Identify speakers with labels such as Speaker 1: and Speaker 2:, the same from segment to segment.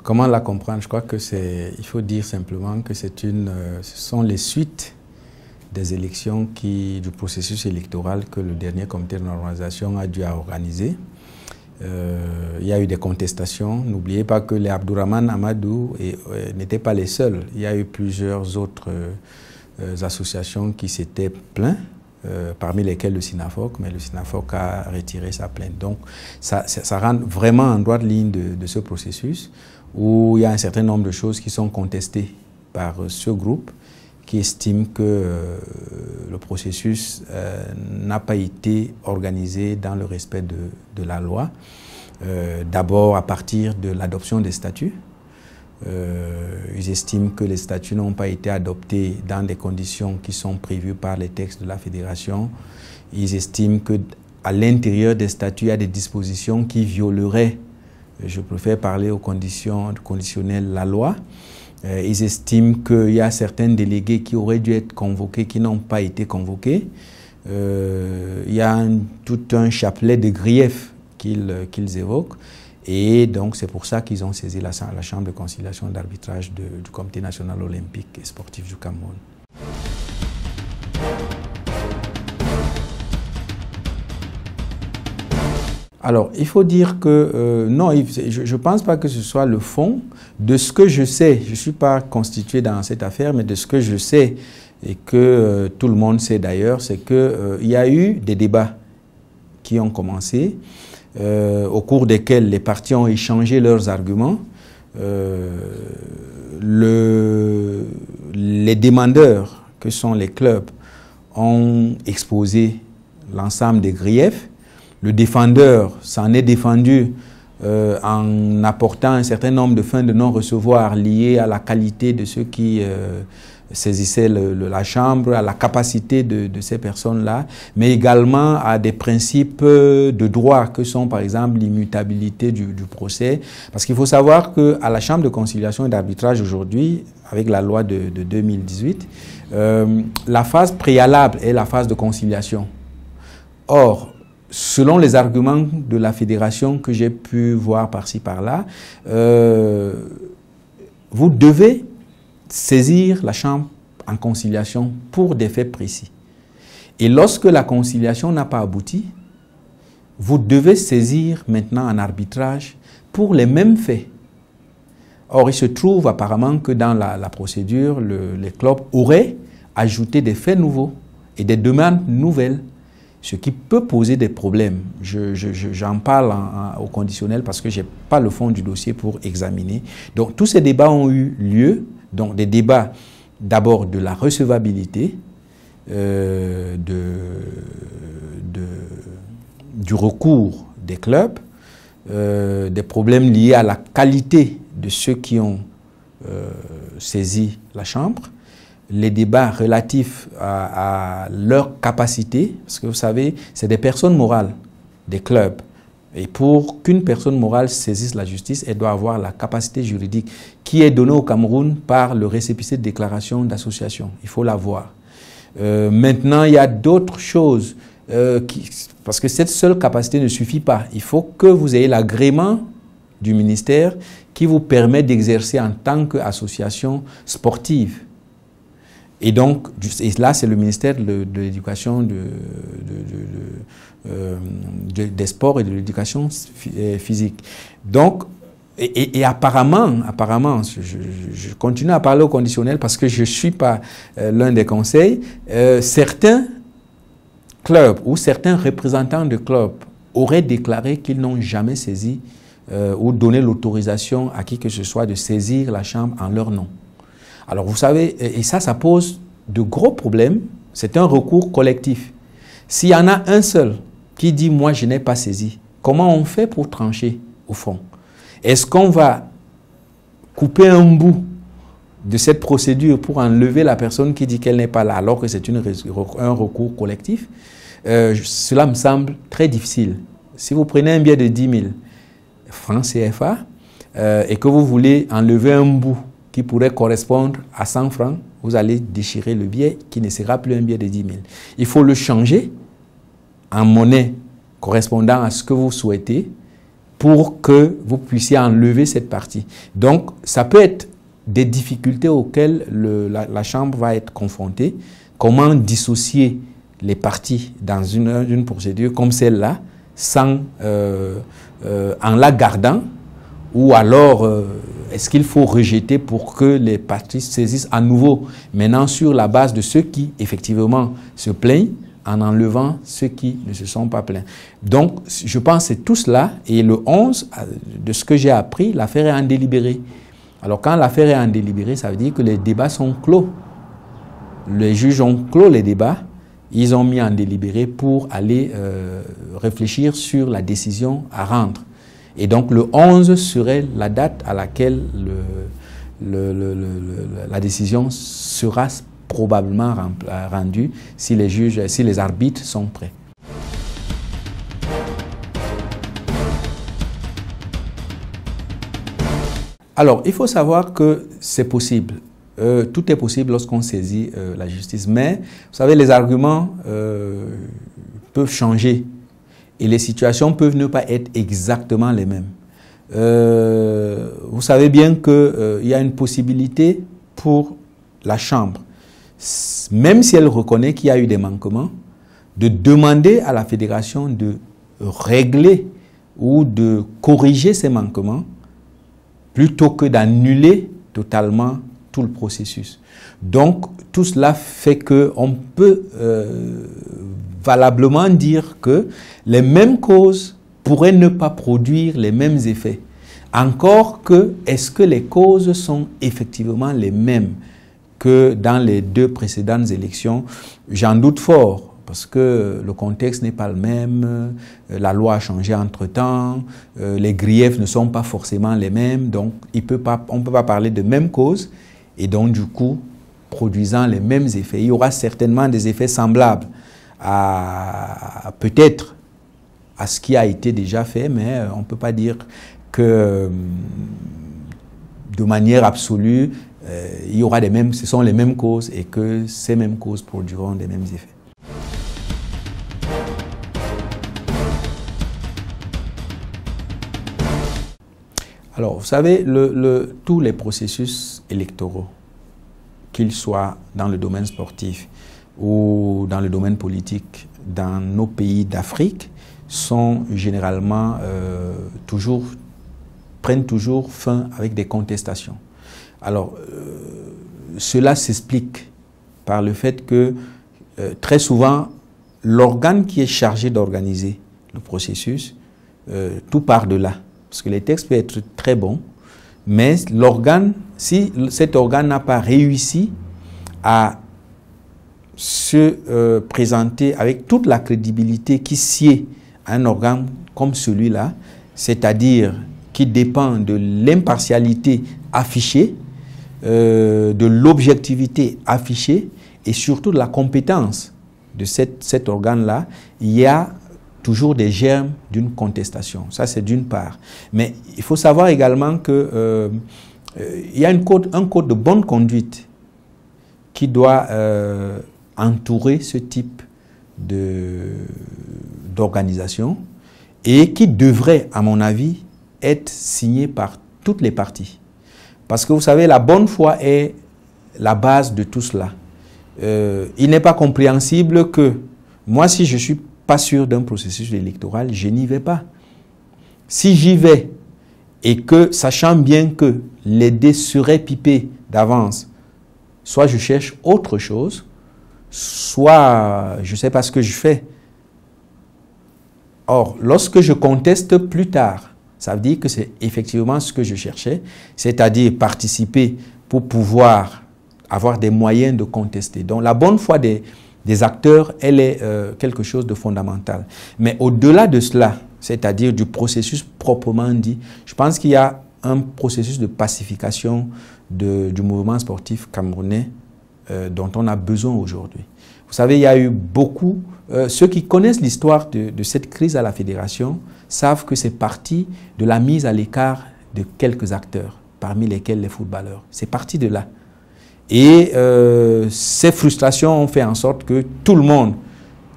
Speaker 1: Comment la comprendre? Je crois que il faut dire simplement que ce sont les suites des élections du processus électoral que le dernier comité de normalisation a dû organiser. Il y a eu des contestations. N'oubliez pas que les Abdourahmane Amadou n'étaient pas les seuls. Il y a eu plusieurs autres associations qui s'étaient plaintes, parmi lesquelles le SYNAFOC, mais le SYNAFOC a retiré sa plainte. Donc ça rentre vraiment en droite ligne de ce processus où il y a un certain nombre de choses qui sont contestées par ce groupe qui estime que le processus n'a pas été organisé dans le respect de la loi. D'abord à partir de l'adoption des statuts. Ils estiment que les statuts n'ont pas été adoptés dans des conditions qui sont prévues par les textes de la Fédération. Ils estiment qu'à l'intérieur des statuts, il y a des dispositions qui violeraient, je préfère parler aux conditions conditionnelles, la loi. Ils estiment qu'il y a certains délégués qui auraient dû être convoqués, qui n'ont pas été convoqués. Il y a tout un chapelet de griefs qu'ils évoquent. Et donc, c'est pour ça qu'ils ont saisi la Chambre de conciliation et d'arbitrage du Comité national olympique et sportif du Cameroun. Alors, il faut dire que non, je ne pense pas que ce soit le fond. De ce que je sais, je ne suis pas constitué dans cette affaire, mais de ce que je sais, et que tout le monde sait d'ailleurs, c'est qu'il y a eu des débats qui ont commencé, au cours desquels les partis ont échangé leurs arguments. Les demandeurs, que sont les clubs, ont exposé l'ensemble des griefs. Le défendeur s'en est défendu en apportant un certain nombre de fins de non-recevoir liées à la qualité de ceux qui saisissaient la Chambre, à la capacité de ces personnes-là, mais également à des principes de droit que sont par exemple l'immutabilité du procès. Parce qu'il faut savoir qu'à la Chambre de conciliation et d'arbitrage aujourd'hui, avec la loi de 2018, la phase préalable est la phase de conciliation. Or, selon les arguments de la fédération que j'ai pu voir par-ci par-là, vous devez saisir la Chambre en conciliation pour des faits précis. Et lorsque la conciliation n'a pas abouti, vous devez saisir maintenant en arbitrage pour les mêmes faits. Or, il se trouve apparemment que dans la procédure, les clubs auraient ajouté des faits nouveaux et des demandes nouvelles, ce qui peut poser des problèmes. J'en parle au conditionnel parce que je n'ai pas le fond du dossier pour examiner. Donc, tous ces débats ont eu lieu. Donc, des débats d'abord de la recevabilité, du recours des clubs, des problèmes liés à la qualité de ceux qui ont saisi la Chambre, les débats relatifs à leur capacité, parce que vous savez, c'est des personnes morales, des clubs. Et pour qu'une personne morale saisisse la justice, elle doit avoir la capacité juridique qui est donnée au Cameroun par le récépissé de déclaration d'association. Il faut l'avoir. Maintenant, il y a d'autres choses, parce que cette seule capacité ne suffit pas. Il faut que vous ayez l'agrément du ministère qui vous permet d'exercer en tant qu'association sportive. Et donc, là, c'est le ministère de l'Éducation, des Sports et de l'Éducation physique. Donc, et apparemment, je continue à parler au conditionnel parce que je ne suis pas l'un des conseils, certains clubs ou certains représentants de clubs auraient déclaré qu'ils n'ont jamais saisi ou donné l'autorisation à qui que ce soit de saisir la Chambre en leur nom. Alors, vous savez, et ça pose de gros problèmes. C'est un recours collectif. S'il y en a un seul qui dit « moi, je n'ai pas saisi », comment on fait pour trancher au fond? Est-ce qu'on va couper un bout de cette procédure pour enlever la personne qui dit qu'elle n'est pas là, alors que c'est un recours collectif? Cela me semble très difficile. Si vous prenez un billet de 10 000 francs CFA et que vous voulez enlever un bout qui pourrait correspondre à 100 francs, vous allez déchirer le billet qui ne sera plus un billet de 10 000. Il faut le changer en monnaie correspondant à ce que vous souhaitez pour que vous puissiez enlever cette partie. Donc, ça peut être des difficultés auxquelles la Chambre va être confrontée. Comment dissocier les parties dans une procédure comme celle-là, sans, en la gardant, ou alors est-ce qu'il faut rejeter pour que les parties saisissent à nouveau, maintenant sur la base de ceux qui effectivement se plaignent, en enlevant ceux qui ne se sont pas plaints. Donc, je pense que c'est tout cela, et le 11, de ce que j'ai appris, l'affaire est en délibéré. Alors, quand l'affaire est en délibéré, ça veut dire que les débats sont clos. Les juges ont clos les débats, ils ont mis en délibéré pour aller réfléchir sur la décision à rendre. Et donc le 11 serait la date à laquelle la décision sera probablement rendue si les juges, si les arbitres sont prêts. Alors, il faut savoir que c'est possible. Tout est possible lorsqu'on saisit la justice. Mais, vous savez, les arguments peuvent changer. Et les situations peuvent ne pas être exactement les mêmes. Vous savez bien qu'il y a une possibilité pour la Chambre, même si elle reconnaît qu'il y a eu des manquements, de demander à la Fédération de régler ou de corriger ces manquements plutôt que d'annuler totalement tout le processus. Donc, tout cela fait qu'on peut valablement dire que les mêmes causes pourraient ne pas produire les mêmes effets. Encore que, est-ce que les causes sont effectivement les mêmes que dans les deux précédentes élections? J'en doute fort, parce que le contexte n'est pas le même, la loi a changé entre-temps, les griefs ne sont pas forcément les mêmes, donc on ne peut pas parler de mêmes causes, et donc du coup, produisant les mêmes effets. Il y aura certainement des effets semblables à peut-être à ce qui a été déjà fait, mais on ne peut pas dire que de manière absolue, il y aura ce sont les mêmes causes et que ces mêmes causes produiront les mêmes effets. Alors, vous savez, tous les processus électoraux, qu'ils soient dans le domaine sportif ou dans le domaine politique, dans nos pays d'Afrique, sont généralement prennent toujours fin avec des contestations. Alors, cela s'explique par le fait que très souvent, l'organe qui est chargé d'organiser le processus, tout part de là. Parce que les textes peuvent être très bons, mais l'organe, si cet organe n'a pas réussi à se présenter avec toute la crédibilité qui sied à un organe comme celui-là, c'est-à-dire qui dépend de l'impartialité affichée, de l'objectivité affichée et surtout de la compétence de cet organe-là, il y a toujours des germes d'une contestation. Ça, c'est d'une part. Mais il faut savoir également que il y a un code de bonne conduite qui doit entourer ce type d'organisation et qui devrait, à mon avis, être signé par toutes les parties. Parce que vous savez, la bonne foi est la base de tout cela. Il n'est pas compréhensible que moi, si je ne suis pas sûr d'un processus électoral, je n'y vais pas. Si j'y vais et que, sachant bien que les dés seraient pipés d'avance, soit je cherche autre chose, soit je ne sais pas ce que je fais. Or, lorsque je conteste plus tard, ça veut dire que c'est effectivement ce que je cherchais, c'est-à-dire participer pour pouvoir avoir des moyens de contester. Donc la bonne foi des acteurs, elle est quelque chose de fondamental. Mais au-delà de cela, c'est-à-dire du processus proprement dit, je pense qu'il y a un processus de pacification du mouvement sportif camerounais dont on a besoin aujourd'hui. Vous savez, il y a eu beaucoup, ceux qui connaissent l'histoire de cette crise à la fédération savent que c'est parti de la mise à l'écart de quelques acteurs, parmi lesquels les footballeurs. C'est parti de là. Et ces frustrations ont fait en sorte que tout le monde,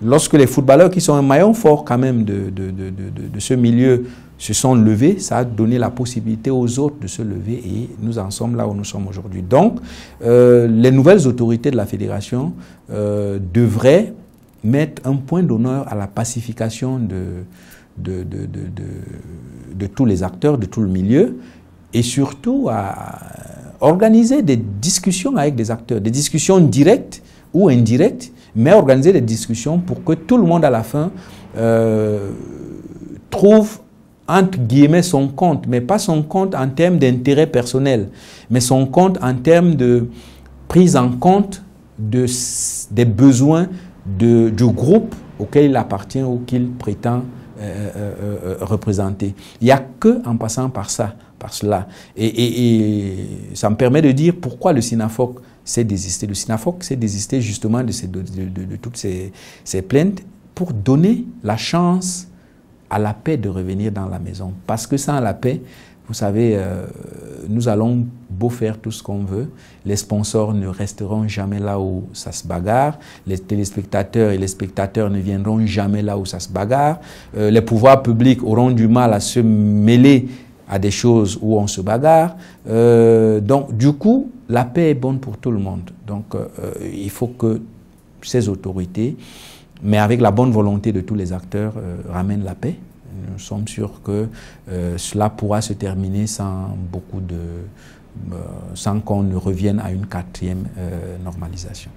Speaker 1: lorsque les footballeurs qui sont un maillon fort quand même de ce milieu se sont levés, ça a donné la possibilité aux autres de se lever et nous en sommes là où nous sommes aujourd'hui. Donc, les nouvelles autorités de la fédération devraient mettre un point d'honneur à la pacification de tous les acteurs, de tout le milieu, et surtout à organiser des discussions avec des acteurs, des discussions directes ou indirectes, mais organiser des discussions pour que tout le monde à la fin trouve entre guillemets son compte, mais pas son compte en termes d'intérêt personnel, mais son compte en termes de prise en compte des besoins du groupe auquel il appartient ou qu'il prétend représenter. Il n'y a qu'en passant par cela. Et ça me permet de dire pourquoi le SYNAFOC s'est désisté. Le SYNAFOC s'est désisté justement de toutes ces plaintes pour donner la chance à la paix de revenir dans la maison. Parce que sans la paix, vous savez, nous allons beau faire tout ce qu'on veut, les sponsors ne resteront jamais là où ça se bagarre, les téléspectateurs et les spectateurs ne viendront jamais là où ça se bagarre, les pouvoirs publics auront du mal à se mêler à des choses où on se bagarre. Donc, du coup, la paix est bonne pour tout le monde. Donc, il faut que ces autorités, mais avec la bonne volonté de tous les acteurs, ramènent la paix. Nous sommes sûrs que cela pourra se terminer sans sans qu'on ne revienne à une quatrième normalisation.